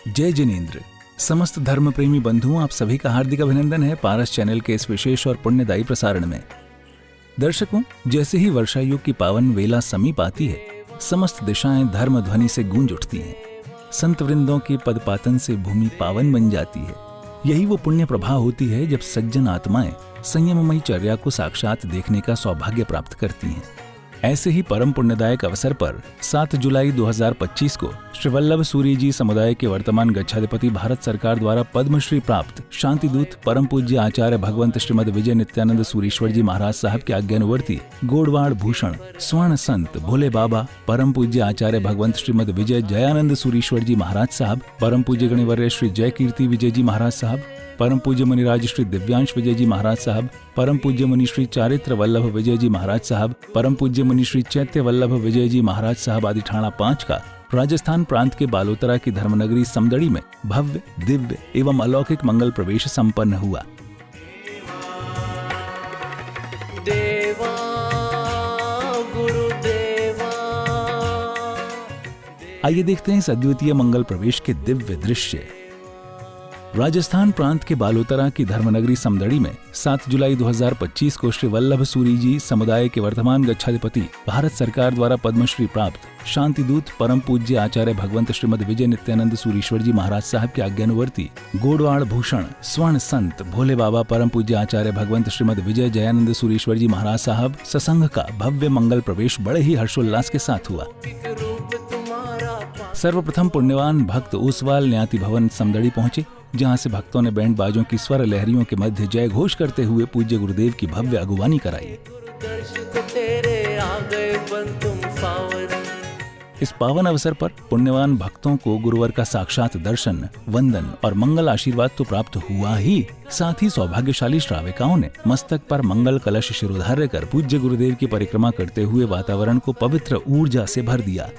जय जिनेंद्र। समस्त धर्म प्रेमी बंधुओं, आप सभी का हार्दिक अभिनंदन है पारस चैनल के इस विशेष और पुण्यदायी प्रसारण में। दर्शकों, जैसे ही वर्षा युग की पावन वेला समीप आती है, समस्त दिशाएं धर्म ध्वनि से गूंज उठती हैं। संत वृंदों के पदपातन से भूमि पावन बन जाती है। यही वो पुण्य प्रभा होती है जब सज्जन आत्माएं संयममयी चर्या को साक्षात देखने का सौभाग्य प्राप्त करती हैं। ऐसे ही परम पुण्यदायक अवसर पर 7 जुलाई 2025 को श्री वल्लभ सूरी जी समुदाय के वर्तमान गच्छाधिपति भारत सरकार द्वारा पद्मश्री प्राप्त शांतिदूत परम पूज्य आचार्य भगवंत श्रीमद विजय नित्यानंद सूरीश्वर जी महाराज साहब के आज्ञानुवर्ती गोडवाड़ भूषण स्वर्ण संत भोले बाबा परम पूज्य आचार्य भगवंत श्रीमद विजय जयानंद सूरीश्वर जी महाराज साहब, परम पूज्य गणिवर्य श्री जय कीर्ति विजय जी महाराज साहब, परम पूज्य मुनिराज श्री दिव्यांश विजय जी महाराज साहब, परम पूज्य मुनि श्री चारित्र वल्लभ विजय जी महाराज साहब, परम पूज्य मुनि श्री चैत्य वल्लभ विजय जी महाराज साहब आदि ठाणा 5 का राजस्थान प्रांत के बालोतरा की धर्मनगरी समदड़ी में भव्य, दिव्य एवं अलौकिक मंगल प्रवेश संपन्न हुआ। देवा गुरुदेवा। आइए देखते हैं इस अद्वितीय मंगल प्रवेश के दिव्य दृश्य। राजस्थान प्रांत के बालोतरा की धर्मनगरी समदड़ी में 7 जुलाई 2025 को श्री वल्लभ सूरी जी समुदाय के वर्तमान गच्छाधिपति भारत सरकार द्वारा पद्मश्री प्राप्त शांतिदूत परम पूज्य आचार्य भगवंत श्रीमद विजय नित्यानंद सूरीश्वर जी महाराज साहब के आज्ञानुवर्ती गोडवाड़ भूषण स्वर्ण संत भोले बाबा परम पूज्य आचार्य भगवंत श्रीमद विजय जयानंद सूरीश्वर जी महाराज साहब ससंग का भव्य मंगल प्रवेश बड़े ही हर्षोल्लास के साथ हुआ। सर्वप्रथम पुण्यवान भक्त ओसवाल न्याति भवन समदड़ी पहुंचे, जहां से भक्तों ने बैंड बाजों की स्वर लहरियों के मध्य जय घोष करते हुए पूज्य गुरुदेव की भव्य अगुवानी कराई। इस पावन अवसर पर पुण्यवान भक्तों को गुरुवर का साक्षात दर्शन, वंदन और मंगल आशीर्वाद तो प्राप्त हुआ ही, साथ ही सौभाग्यशाली श्राविकाओं ने मस्तक पर मंगल कलश शिरोधार्य कर पूज्य गुरुदेव की परिक्रमा करते हुए वातावरण को पवित्र ऊर्जा से भर दिया।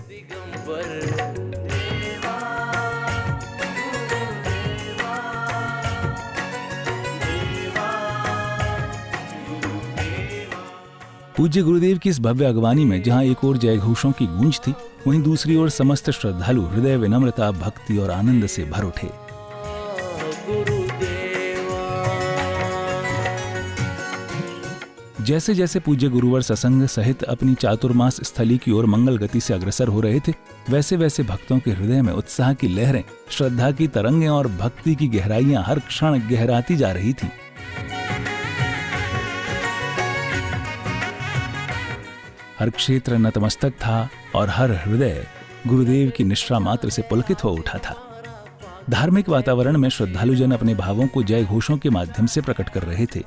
पूज्य गुरुदेव की इस भव्य अगवानी में जहां एक ओर जय घोषों की गूंज थी, वहीं दूसरी ओर समस्त श्रद्धालु हृदय विनम्रता, भक्ति और आनंद से भर उठे। जैसे जैसे पूज्य गुरुवर ससंग सहित अपनी चातुर्मास स्थली की ओर मंगल गति से अग्रसर हो रहे थे, वैसे वैसे भक्तों के हृदय में उत्साह की लहरें, श्रद्धा की तरंगें और भक्ति की गहराइयां हर क्षण गहराती जा रही थी। हर क्षेत्र नतमस्तक था और हर हृदय गुरुदेव की निष्ठा मात्र से पुलकित हो उठा था। धार्मिक वातावरण में श्रद्धालुजन अपने भावों को जय घोषों के माध्यम से प्रकट कर रहे थे,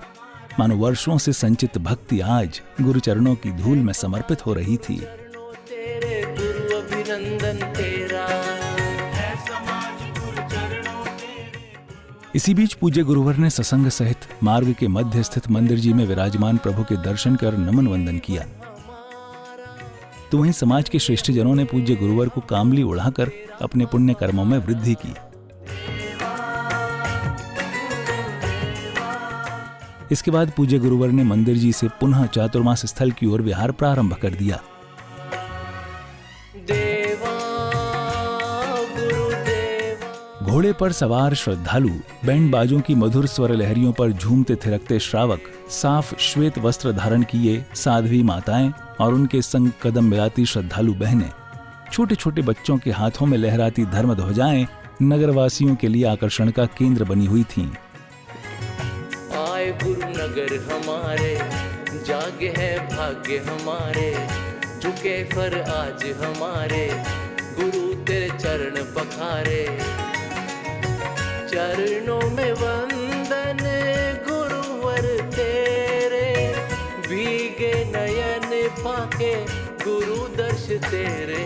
मानो वर्षों से संचित भक्ति आज गुरु चरणों की धूल में समर्पित हो रही थी। इसी बीच पूज्य गुरुवर ने ससंग सहित मार्ग के मध्य स्थित मंदिर जी में विराजमान प्रभु के दर्शन कर नमन वंदन किया। तो वहीं समाज के श्रेष्ठ जनों ने पूज्य गुरुवर को कामली उड़ाकर अपने पुण्य कर्मों में वृद्धि की। इसके बाद पूज्य गुरुवर ने मंदिर जी से पुनः चातुर्मास स्थल की ओर विहार प्रारंभ कर दिया। घोड़े पर सवार श्रद्धालु, बैंड बाजों की मधुर स्वर लहरियों पर झूमते थिरकते श्रावक, साफ श्वेत वस्त्र धारण किए साध्वी माताएं और उनके संग कदम मिलाती श्रद्धालु बहनें, छोटे छोटे बच्चों के हाथों में लहराती धर्म ध्वजाएं नगरवासियों के लिए आकर्षण का केंद्र बनी हुई थीं। आए गुरु नगर हमारे, जागे है भाग्य हमारे, झुके फर आज हमारे, गुरु तेरे चरण पखारे, चरणों में वंदन गुरुवर तेरे, भीगे नयन पाके गुरु दर्श तेरे।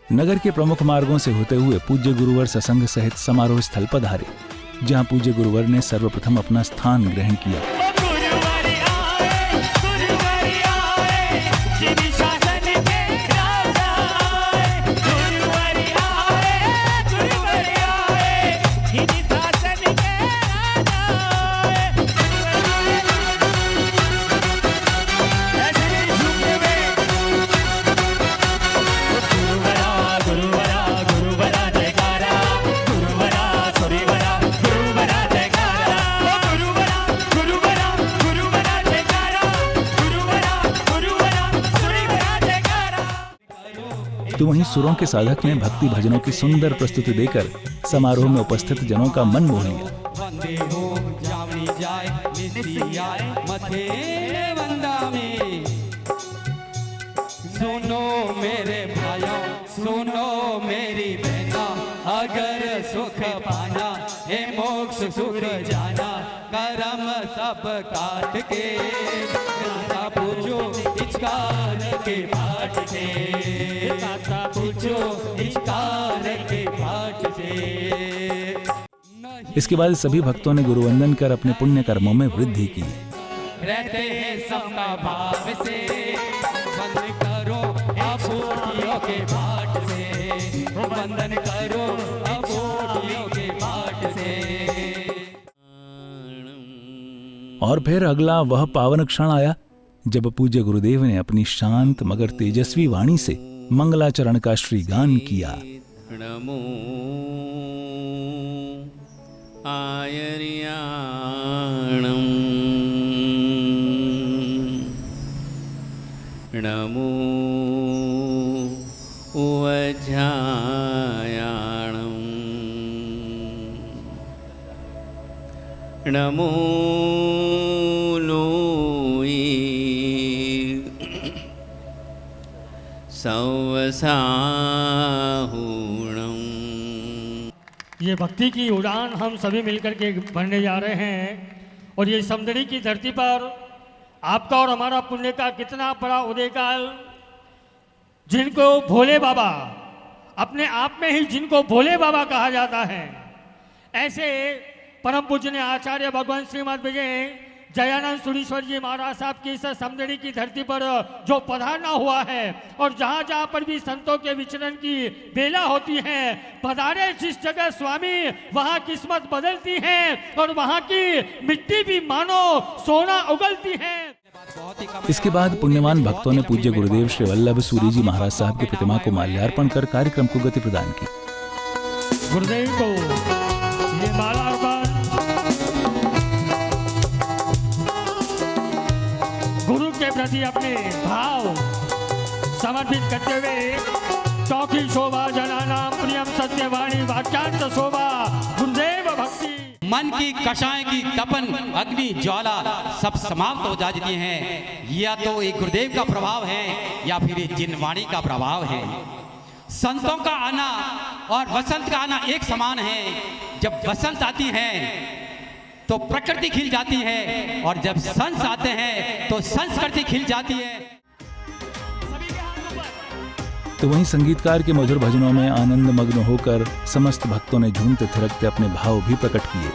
नगर के प्रमुख मार्गों से होते हुए पूज्य गुरुवर ससंग सहित समारोह स्थल पधारे, जहां पूज्य गुरुवर ने सर्वप्रथम अपना स्थान ग्रहण किया। तो वहीं सुरों के साधक ने भक्ति भजनों की सुंदर प्रस्तुति देकर समारोह में उपस्थित जनों का मन मोह लिया। सुनो मेरे भाइयों, सुनो मेरी बहना, अगर सुख पाना है मोक्ष सुख जाना, करम सब काट के दाता पूछो इचकार के पाठ से, दाता पूछो इचकार के पाठ से। इसके बाद सभी भक्तों ने गुरुवंदन कर अपने पुण्य कर्मों में वृद्धि की। रहते हैं सबका भाव से, बंद करो अबूटियों के बाट से, वंदन करो अबूटियों के बाट से। और फिर अगला वह पावन क्षण आया जब पूज्य गुरुदेव ने अपनी शांत मगर तेजस्वी वाणी से मंगलाचरण का श्रीगान किया। नमो आयर्याणं, नमो उवज्झायाणं, नमो लोई सवसाहुणं। ये भक्ति की उड़ान हम सभी मिलकर के भरने जा रहे हैं और ये समदड़ी की धरती पर आपका और हमारा पुण्य का कितना बड़ा उदयकाल, जिनको भोले बाबा अपने आप में ही जिनको भोले बाबा कहा जाता है, ऐसे परम पूज्य आचार्य भगवान श्रीमद विजय जयानंद सुरीश्वर जी महाराज साहब की इस समदड़ी की धरती पर जो पधारना हुआ है और जहाँ जहाँ पर भी संतों के विचरण की बेला होती है, पधारे जिस जगह स्वामी वहाँ किस्मत बदलती है और वहाँ की मिट्टी भी मानो सोना उगलती है। इसके बाद पुण्यवान भक्तों ने पूज्य गुरुदेव श्री वल्लभ सूरी जी महाराज साहब की प्रतिमा को माल्यार्पण कर कार्यक्रम को गति प्रदान की। गुरुदेव को ये माला अर्पण गुरु के प्रति अपने भाव समर्पित करते हुए, चौकी शोभा जनानाम प्रियम सत्यवाणी वाक्यांत शोभा गुरुदेव भक्ति। मन की कषाय की तपन अग्नि ज्वाला सब समाप्त हो जाती हैं। या तो एक गुरुदेव का प्रभाव है या फिर जिनवाणी का प्रभाव है। संतों का आना और वसंत का आना एक समान है। जब वसंत आती है तो प्रकृति खिल जाती है और जब संत आते हैं तो संस्कृति खिल जाती है। तो वहीं संगीतकार के मधुर भजनों में आनंद मग्न होकर समस्त भक्तों ने झूमते थिरकते अपने भाव भी प्रकट किए।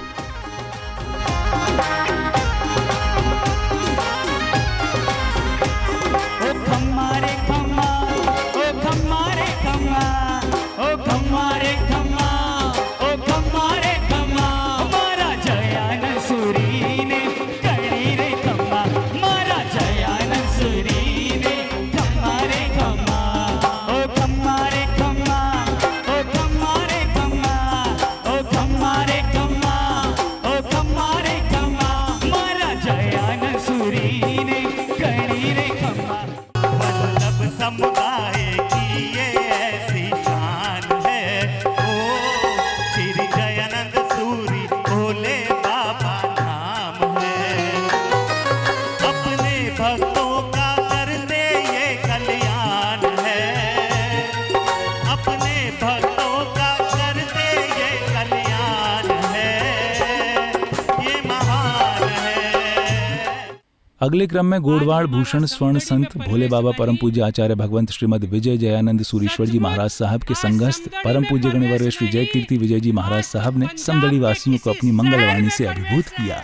अगले क्रम में गोड़वाड़ भूषण स्वर्ण संत भोले बाबा परम पूज्य आचार्य भगवंत श्रीमद विजय जयानंद सूरीश्वर जी महाराज साहब के संगस्थ परम पूज्य गणिवर्य श्री जय कीर्ति विजय जी महाराज साहब ने समदड़ी वासियों को अपनी मंगलवाणी से अभिभूत किया।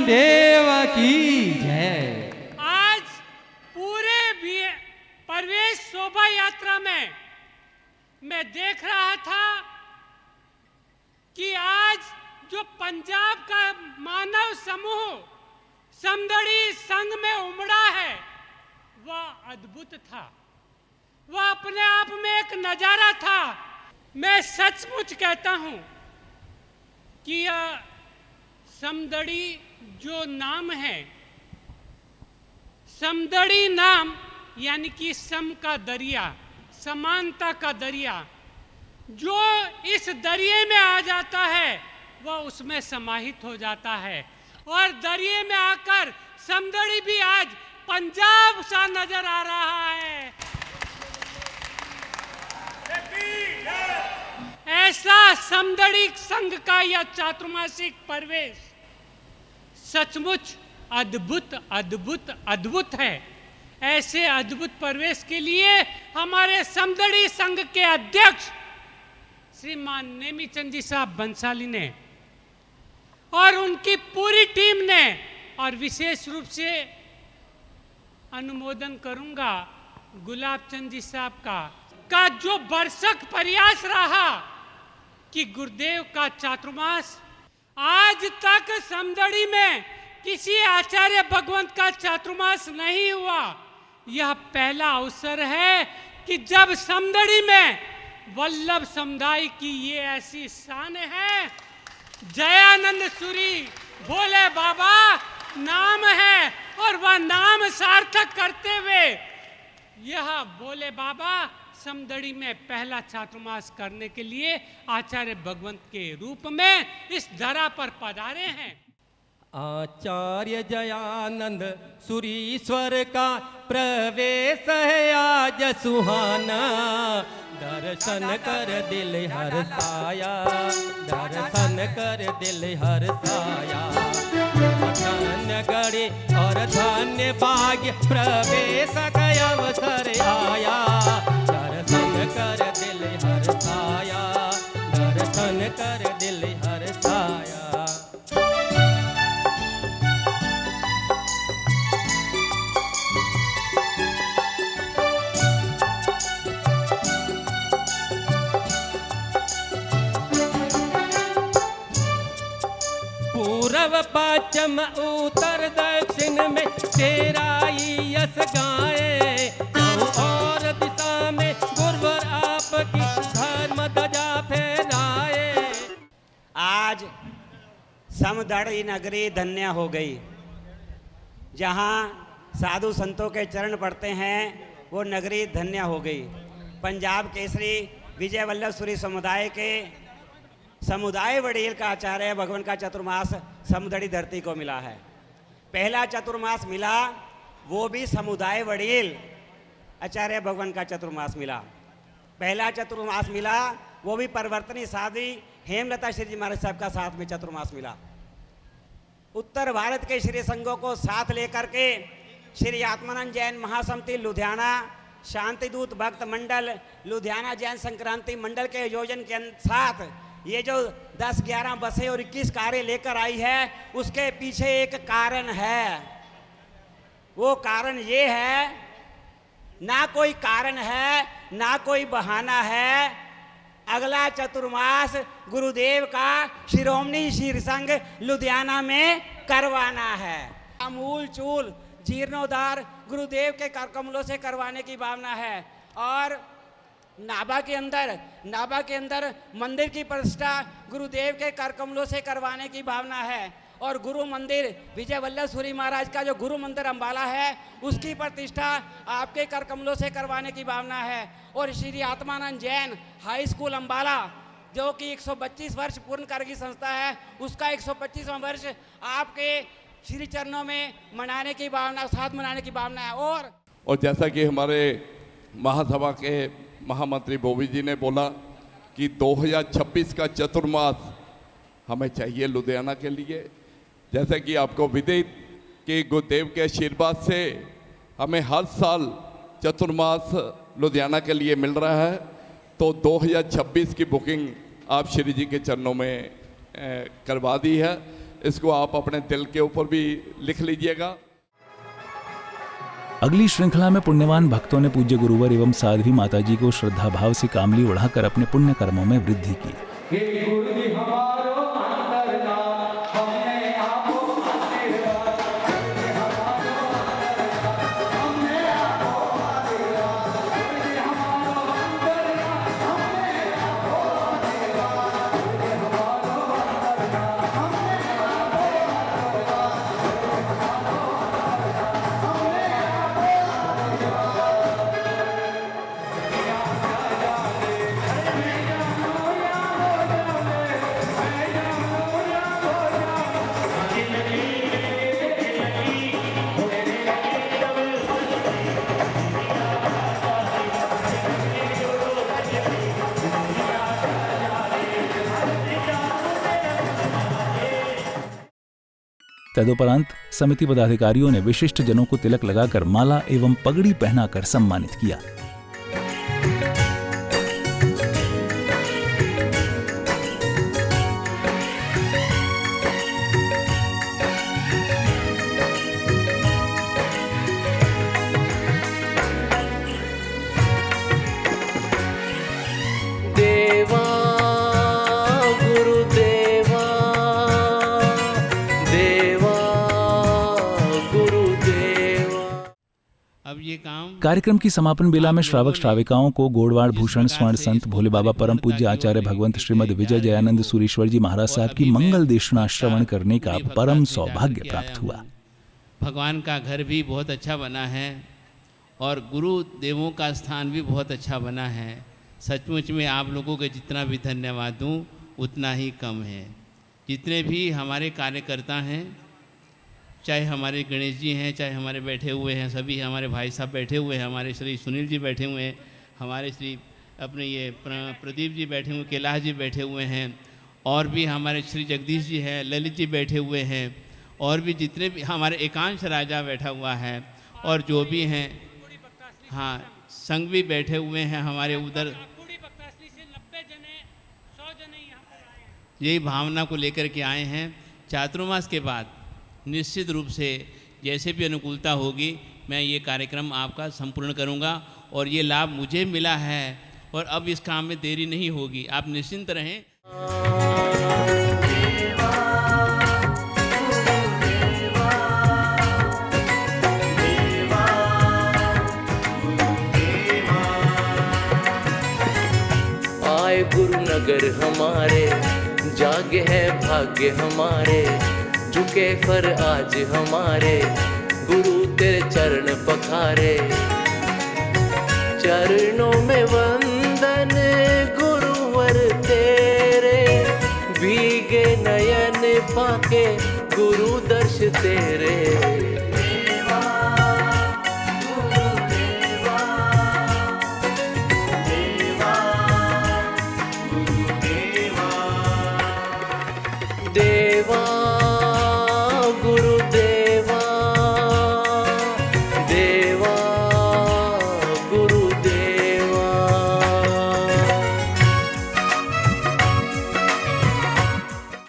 देव की जय। आज पूरे प्रवेश शोभा यात्रा में मैं देख रहा था कि आज जो पंजाब का मानव समूह समदड़ी संघ में उमड़ा है वह अद्भुत था। वह अपने आप में एक नजारा था। मैं सचमुच कहता हूं कि यह समदड़ी जो नाम है, समदड़ी नाम यानी कि सम का दरिया, समानता का दरिया, जो इस दरिये में आ जाता है वह उसमें समाहित हो जाता है। और दरिये में आकर समदड़ी भी आज पंजाब सा नजर आ रहा है। ऐसा समदड़ी संघ का यह चातुर्मासिक प्रवेश सचमुच अद्भुत अद्भुत अद्भुत है। ऐसे अद्भुत प्रवेश के लिए हमारे समदड़ी संघ के अध्यक्ष श्रीमान नेमीचंद जी साहब बंसाली ने और उनकी पूरी टीम ने, और विशेष रूप से अनुमोदन करूंगा गुलाब चंद जी साहब का जो भरसक प्रयास रहा कि गुरुदेव का चातुर्मास, आज तक समदड़ी में किसी आचार्य भगवंत का चातुर्मास नहीं हुआ। यह पहला अवसर है कि जब समदड़ी में वल्लभ समुदाय की ये ऐसी शान है। जयानंद सूरी भोले बाबा नाम है और वह नाम सार्थक करते हुए यह भोले बाबा समदड़ी में पहला चातुर्मास करने के लिए आचार्य भगवंत के रूप में इस धरा पर पधारे हैं। आचार्य जयानंद सुरीश्वर का प्रवेश है आज सुहाना, दर्शन कर दिल हर्षाया, दर्शन कर दिल हर्षाया। धन्य गढ़े और धन्य भाग्य प्रवेश का अवसर आया, दर्शन कर दिल हर्षाया, दर्शन कर दिल हर्षाया। पूर्व पश्चिम उत्तर दक्षिण में तेरा ही यश गाए, और दिशा में गुरुवर आपकी धर्म ध्वजा फहराए। आज समदड़ी नगरी धन्य हो गई। जहाँ साधु संतों के चरण पड़ते हैं वो नगरी धन्य हो गई। पंजाब केसरी विजय वल्लभ सूरी समुदाय के समुदाय वड़ील का आचार्य भगवान का चतुर्मास समदड़ी धरती को मिला है। पहला चतुर्मास मिला वो भी समुदाय वड़ील आचार्य भगवान का चतुर्मास मिला। पहला चतुर्मास मिला वो भी परिवर्तनी साधी हेमलता श्री जी महाराज साहब का साथ में चतुर्मास मिला। उत्तर भारत के श्री संघों को साथ लेकर के श्री आत्मानंद जैन महासमिति लुधियाना, शांतिदूत भक्त मंडल लुधियाना जैन संक्रांति मंडल के आयोजन के साथ ये जो 10, 11 बसें और 21 कारें लेकर आई है, उसके पीछे एक कारण है। वो कारण ये है, ना कोई कारण है ना कोई बहाना है। अगला चतुर्मास गुरुदेव का शिरोमणि शीर संघ लुधियाना में करवाना है। अमूल चूल जीर्णोद्धार गुरुदेव के कर कमलों से करवाने की भावना है। और नाभा के अंदर मंदिर की प्रतिष्ठा गुरुदेव के कर कमलों से करवाने की भावना है। और गुरु मंदिर विजय वल्लभ सूरी महाराज का जो गुरु मंदिर अंबाला है, उसकी प्रतिष्ठा आपके कर कमलों से करवाने की भावना है। और श्री आत्मानंद जैन हाई स्कूल अंबाला जो कि 125 वर्ष पूर्ण कर की संस्था है, उसका 125वां वर्ष आपके श्री चरणों में मनाने की भावना, साथ मनाने की भावना है। और जैसा कि हमारे महासभा के महामंत्री बोवी जी ने बोला कि 2026 का चतुर्मास हमें चाहिए लुधियाना के लिए। जैसे कि आपको विदित कि गुरुदेव के आशीर्वाद से हमें हर साल चतुर्मास लुधियाना के लिए मिल रहा है। तो 2026 की बुकिंग आप श्री जी के चरणों में करवा दी है। इसको आप अपने दिल के ऊपर भी लिख लीजिएगा। अगली श्रृंखला में पुण्यवान भक्तों ने पूज्य गुरुवर एवं साध्वी माताजी को श्रद्धा भाव से कामली उड़ाकर अपने पुण्य कर्मों में वृद्धि की। तदुपरांत समिति पदाधिकारियों ने विशिष्ट जनों को तिलक लगाकर माला एवं पगड़ी पहनाकर सम्मानित किया। कार्यक्रम की समापन बेला में श्रावक श्राविकाओं को गोड़वाड़ भूषण स्वर्ण संत भोले बाबा परम पूज्य आचार्य भगवंत श्रीमद विजय जयानंद सूरीश्वर जी महाराज साहब की मंगल देशना श्रवण करने का परम सौभाग्य प्राप्त हुआ। भगवान का घर भी बहुत अच्छा बना है और गुरु देवों का स्थान भी बहुत अच्छा बना है। सचमुच में आप लोगों के जितना भी धन्यवाद दूँ उतना ही कम है। जितने भी हमारे कार्यकर्ता हैं, चाहे हमारे गणेश जी हैं, चाहे हमारे बैठे हुए हैं, सभी हमारे भाई साहब बैठे हुए हैं, हमारे श्री सुनील जी बैठे हुए हैं, हमारे श्री अपने ये प्रदीप जी बैठे हुए, कैलाश जी बैठे हुए हैं, और भी हमारे श्री जगदीश जी हैं, ललित जी बैठे हुए हैं, और भी जितने भी हमारे एकांश राजा बैठा हुआ है, और जो भी हैं, हाँ, संघ भी बैठे हुए हैं हमारे उधर। यही भावना को लेकर के आए हैं। चातुर्मास के बाद निश्चित रूप से जैसे भी अनुकूलता होगी मैं ये कार्यक्रम आपका संपूर्ण करूंगा, और ये लाभ मुझे मिला है और अब इस काम में देरी नहीं होगी, आप निश्चिंत रहें। आए गुरु नगर हमारे, जागे है भाग्य हमारे, झुके पर आज हमारे, गुरु तेरे चरण पखारे। चरणों में वंदन गुरुवर तेरे, भीगे नयन पाके गुरु दर्श तेरे।